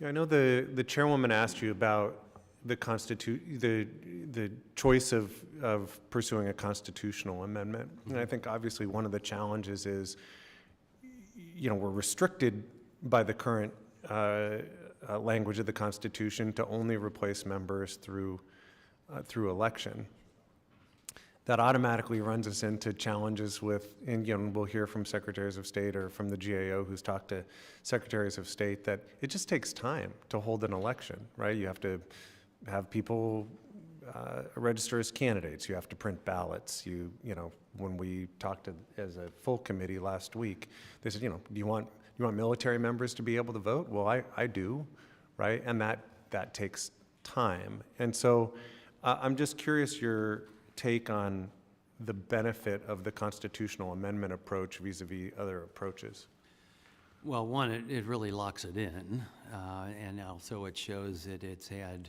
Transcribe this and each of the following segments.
Yeah, I know the chairwoman asked you about the the choice of pursuing a constitutional amendment. And I think obviously one of the challenges is, we're restricted by the current language of the Constitution to only replace members through election. That automatically runs us into challenges with, and we'll hear from secretaries of state or from the GAO who's talked to secretaries of state, that it just takes time to hold an election, right? You have to have people register as candidates. You have to print ballots. When we talked as a full committee last week, they said, do you want military members to be able to vote? Well, I do, right? And that takes time. And so I'm just curious your take on the benefit of the constitutional amendment approach vis-a-vis other approaches. Well, one, it really locks it in, and also it shows that it's had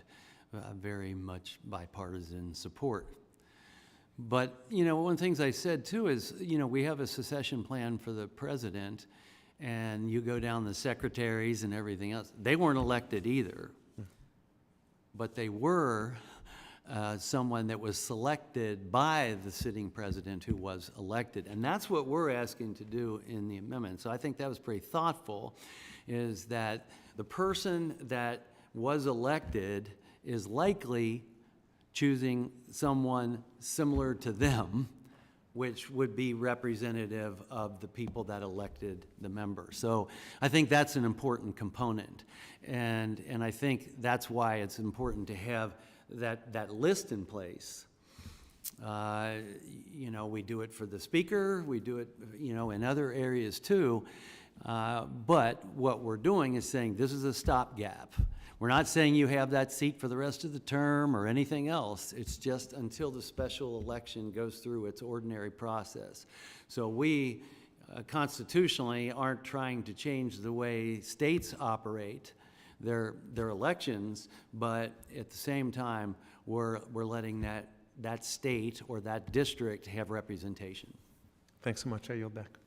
very much bipartisan support. But, one of the things I said too is, we have a secession plan for the president, and you go down the secretaries and everything else. They weren't elected either, but they were someone that was selected by the sitting president who was elected. And that's what we're asking to do in the amendment. So I think that was pretty thoughtful, is that the person that was elected is likely choosing someone similar to them, which would be representative of the people that elected the member. So I think that's an important component. And I think that's why it's important to have that list in place. We do it for the speaker, we do it, in other areas too. But what we're doing is saying this is a stopgap. We're not saying you have that seat for the rest of the term or anything else. It's just until the special election goes through its ordinary process. So we constitutionally aren't trying to change the way states operate their elections, but at the same time, we're letting that state or that district have representation. Thanks so much. I yield back.